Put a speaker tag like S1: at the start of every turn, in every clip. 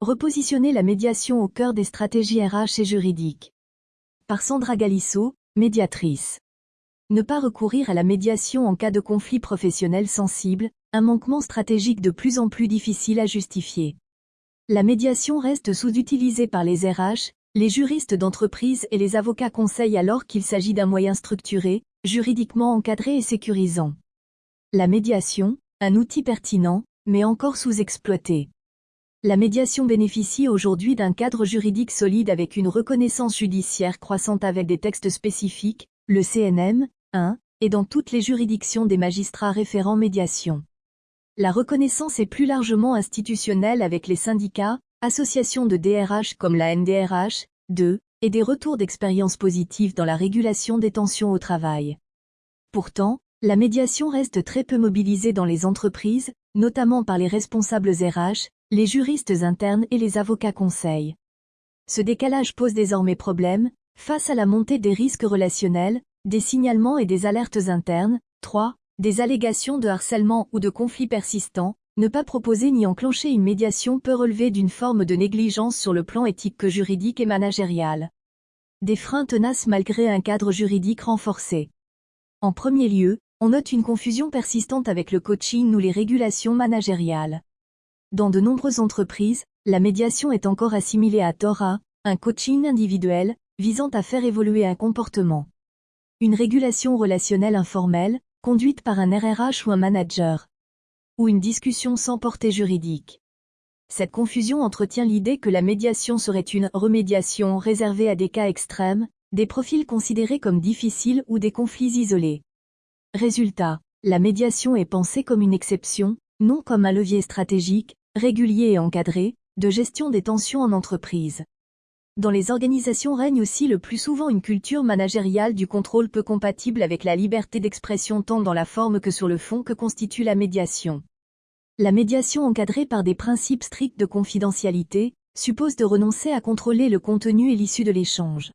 S1: Repositionner la médiation au cœur des stratégies RH et juridiques. Par Sandra Galisso, médiatrice. Ne pas recourir à la médiation en cas de conflit professionnel sensible, un manquement stratégique de plus en plus difficile à justifier. La médiation reste sous-utilisée par les RH, les juristes d'entreprise et les avocats conseils alors qu'il s'agit d'un moyen structuré, juridiquement encadré et sécurisant. La médiation, un outil pertinent, mais encore sous-exploité. La médiation bénéficie aujourd'hui d'un cadre juridique solide avec une reconnaissance judiciaire croissante avec des textes spécifiques, le CNM, 1, et dans toutes les juridictions des magistrats référents médiation. La reconnaissance est plus largement institutionnelle avec les syndicats, associations de DRH comme la NDRH, 2, et des retours d'expérience positive dans la régulation des tensions au travail. Pourtant, la médiation reste très peu mobilisée dans les entreprises, notamment par les responsables RH, les juristes internes et les avocats conseils. Ce décalage pose désormais problème, face à la montée des risques relationnels, des signalements et des alertes internes. 3. Des allégations de harcèlement ou de conflits persistants. Ne pas proposer ni enclencher une médiation peut relever d'une forme de négligence sur le plan éthique que juridique et managérial. Des freins tenaces malgré un cadre juridique renforcé. En premier lieu, on note une confusion persistante avec le coaching ou les régulations managériales. Dans de nombreuses entreprises, la médiation est encore assimilée à tort à un coaching individuel, visant à faire évoluer un comportement. Une régulation relationnelle informelle, conduite par un RRH ou un manager. Ou une discussion sans portée juridique. Cette confusion entretient l'idée que la médiation serait une remédiation réservée à des cas extrêmes, des profils considérés comme difficiles ou des conflits isolés. Résultat, la médiation est pensée comme une exception, non comme un levier stratégique, régulier et encadré, de gestion des tensions en entreprise. Dans les organisations règne aussi le plus souvent une culture managériale du contrôle peu compatible avec la liberté d'expression tant dans la forme que sur le fond que constitue la médiation. La médiation encadrée par des principes stricts de confidentialité, suppose de renoncer à contrôler le contenu et l'issue de l'échange.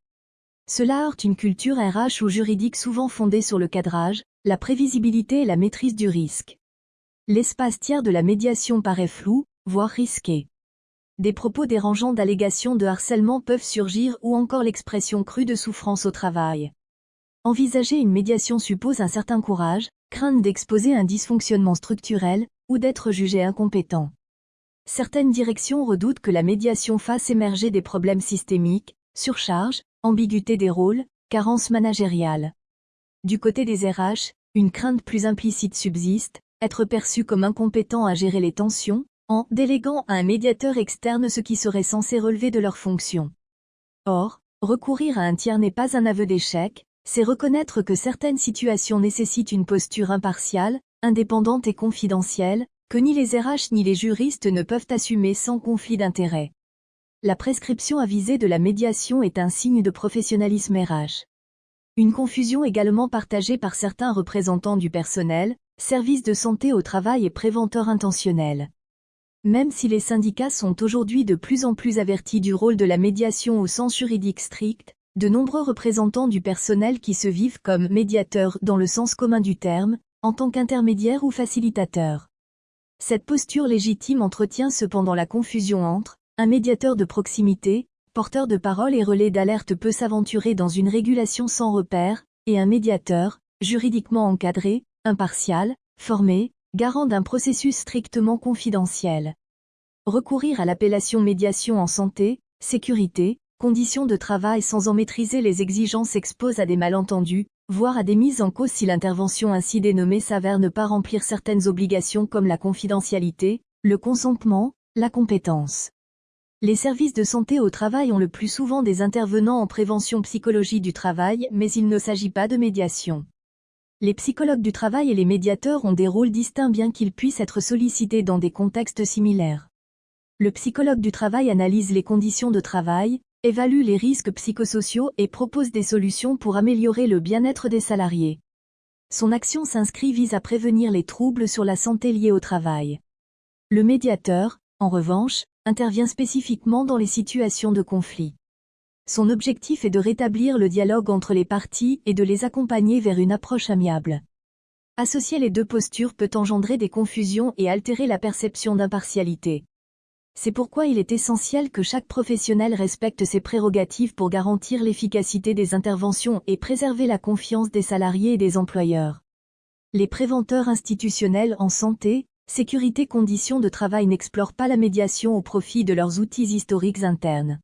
S1: Cela heurte une culture RH ou juridique souvent fondée sur le cadrage, la prévisibilité et la maîtrise du risque. L'espace tiers de la médiation paraît flou, voire risqué. Des propos dérangeants d'allégations de harcèlement peuvent surgir ou encore l'expression crue de souffrance au travail. Envisager une médiation suppose un certain courage, crainte d'exposer un dysfonctionnement structurel, ou d'être jugé incompétent. Certaines directions redoutent que la médiation fasse émerger des problèmes systémiques, surcharge, ambiguïté des rôles, carence managériale. Du côté des RH, une crainte plus implicite subsiste, être perçu comme incompétent à gérer les tensions, en déléguant à un médiateur externe ce qui serait censé relever de leurs fonctions. Or, recourir à un tiers n'est pas un aveu d'échec, c'est reconnaître que certaines situations nécessitent une posture impartiale, indépendante et confidentielle, que ni les RH ni les juristes ne peuvent assumer sans conflit d'intérêts. La prescription avisée de la médiation est un signe de professionnalisme RH. Une confusion également partagée par certains représentants du personnel, services de santé au travail et préventeurs intentionnels. Même si les syndicats sont aujourd'hui de plus en plus avertis du rôle de la médiation au sens juridique strict, de nombreux représentants du personnel qui se vivent comme médiateurs dans le sens commun du terme, en tant qu'intermédiaires ou facilitateurs. Cette posture légitime entretient cependant la confusion entre un médiateur de proximité, porteur de parole et relais d'alerte peut s'aventurer dans une régulation sans repère, et un médiateur, juridiquement encadré, impartial, formé, garant d'un processus strictement confidentiel. Recourir à l'appellation médiation en santé, sécurité, conditions de travail sans en maîtriser les exigences expose à des malentendus, voire à des mises en cause si l'intervention ainsi dénommée s'avère ne pas remplir certaines obligations comme la confidentialité, le consentement, la compétence. Les services de santé au travail ont le plus souvent des intervenants en prévention psychologie du travail, mais il ne s'agit pas de médiation. Les psychologues du travail et les médiateurs ont des rôles distincts bien qu'ils puissent être sollicités dans des contextes similaires. Le psychologue du travail analyse les conditions de travail, évalue les risques psychosociaux et propose des solutions pour améliorer le bien-être des salariés. Son action vise à prévenir les troubles sur la santé liés au travail. Le médiateur, en revanche, intervient spécifiquement dans les situations de conflit. Son objectif est de rétablir le dialogue entre les parties et de les accompagner vers une approche amiable. Associer les deux postures peut engendrer des confusions et altérer la perception d'impartialité. C'est pourquoi il est essentiel que chaque professionnel respecte ses prérogatives pour garantir l'efficacité des interventions et préserver la confiance des salariés et des employeurs. Les préventeurs institutionnels en santé, sécurité, conditions de travail n'explorent pas la médiation au profit de leurs outils historiques internes.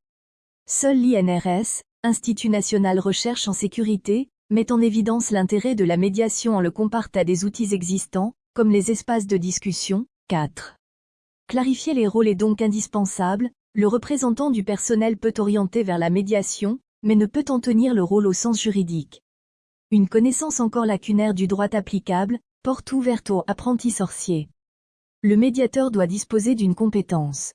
S1: Seul l'INRS, Institut national recherche en sécurité, met en évidence l'intérêt de la médiation en le comparant à des outils existants, comme les espaces de discussion. 4. Clarifier les rôles est donc indispensable. Le représentant du personnel peut orienter vers la médiation, mais ne peut en tenir le rôle au sens juridique. Une connaissance encore lacunaire du droit applicable, porte ouverte aux apprentis sorciers. Le médiateur doit disposer d'une compétence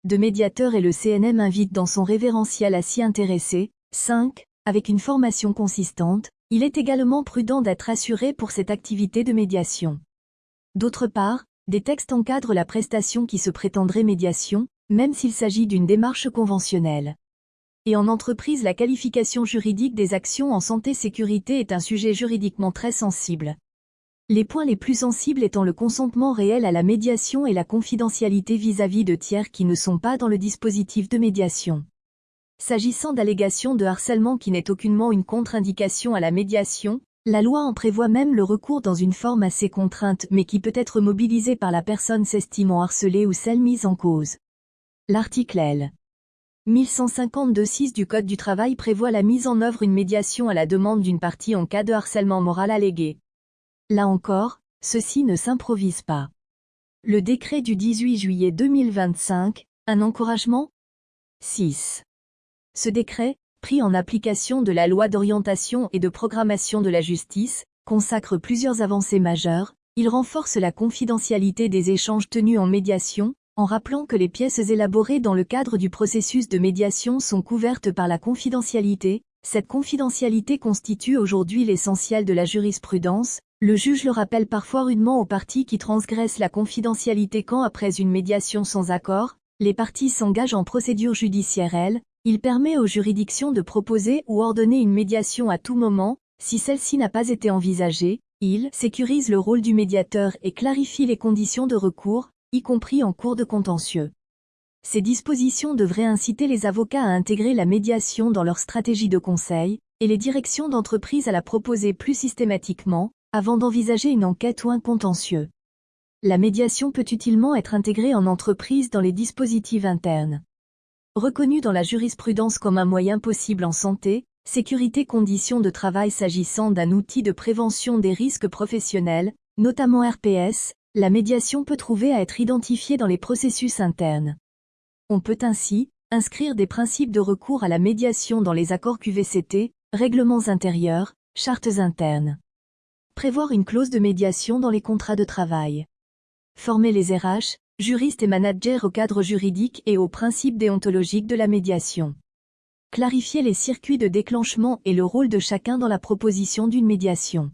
S1: de médiateur et le CNM invite dans son référentiel à s'y intéresser. 5. Avec une formation consistante, il est également prudent d'être assuré pour cette activité de médiation. D'autre part, des textes encadrent la prestation qui se prétendrait médiation, même s'il s'agit d'une démarche conventionnelle. Et en entreprise, la qualification juridique des actions en santé-sécurité est un sujet juridiquement très sensible. Les points les plus sensibles étant le consentement réel à la médiation et la confidentialité vis-à-vis de tiers qui ne sont pas dans le dispositif de médiation. S'agissant d'allégations de harcèlement qui n'est aucunement une contre-indication à la médiation, la loi en prévoit même le recours dans une forme assez contrainte mais qui peut être mobilisée par la personne s'estimant harcelée ou celle mise en cause. L'article L. 1152-6 du Code du travail prévoit la mise en œuvre d'une médiation à la demande d'une partie en cas de harcèlement moral allégué. Là encore, ceci ne s'improvise pas. Le décret du 18 juillet 2025, un encouragement. 6. Ce décret, pris en application de la loi d'orientation et de programmation de la justice, consacre plusieurs avancées majeures. Il renforce la confidentialité des échanges tenus en médiation, en rappelant que les pièces élaborées dans le cadre du processus de médiation sont couvertes par la confidentialité. Cette confidentialité constitue aujourd'hui l'essentiel de la jurisprudence. Le juge le rappelle parfois rudement aux parties qui transgressent la confidentialité quand, après une médiation sans accord, les parties s'engagent en procédure judiciaire. Il permet aux juridictions de proposer ou ordonner une médiation à tout moment. Si celle-ci n'a pas été envisagée, il sécurise le rôle du médiateur et clarifie les conditions de recours, y compris en cours de contentieux. Ces dispositions devraient inciter les avocats à intégrer la médiation dans leur stratégie de conseil, et les directions d'entreprise à la proposer plus systématiquement, avant d'envisager une enquête ou un contentieux. La médiation peut utilement être intégrée en entreprise dans les dispositifs internes. Reconnue dans la jurisprudence comme un moyen possible en santé, sécurité, conditions de travail s'agissant d'un outil de prévention des risques professionnels, notamment RPS, la médiation peut trouver à être identifiée dans les processus internes. On peut ainsi inscrire des principes de recours à la médiation dans les accords QVCT, règlements intérieurs, chartes internes. Prévoir une clause de médiation dans les contrats de travail. Former les RH, juristes et managers au cadre juridique et aux principes déontologiques de la médiation. Clarifier les circuits de déclenchement et le rôle de chacun dans la proposition d'une médiation.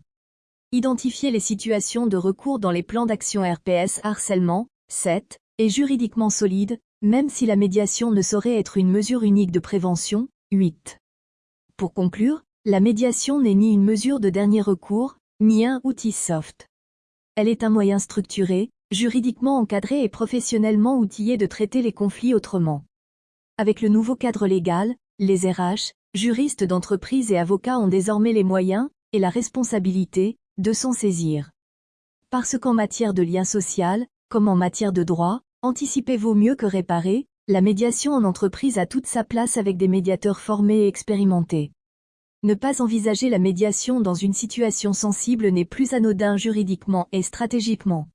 S1: Identifier les situations de recours dans les plans d'action RPS harcèlement. 7. Est juridiquement solide, même si la médiation ne saurait être une mesure unique de prévention. 8. Pour conclure, la médiation n'est ni une mesure de dernier recours, ni un outil soft. Elle est un moyen structuré, juridiquement encadré et professionnellement outillé de traiter les conflits autrement. Avec le nouveau cadre légal, les RH, juristes d'entreprise et avocats ont désormais les moyens, et la responsabilité, de s'en saisir. Parce qu'en matière de lien social, comme en matière de droit, anticiper vaut mieux que réparer, la médiation en entreprise a toute sa place avec des médiateurs formés et expérimentés. Ne pas envisager la médiation dans une situation sensible n'est plus anodin juridiquement et stratégiquement.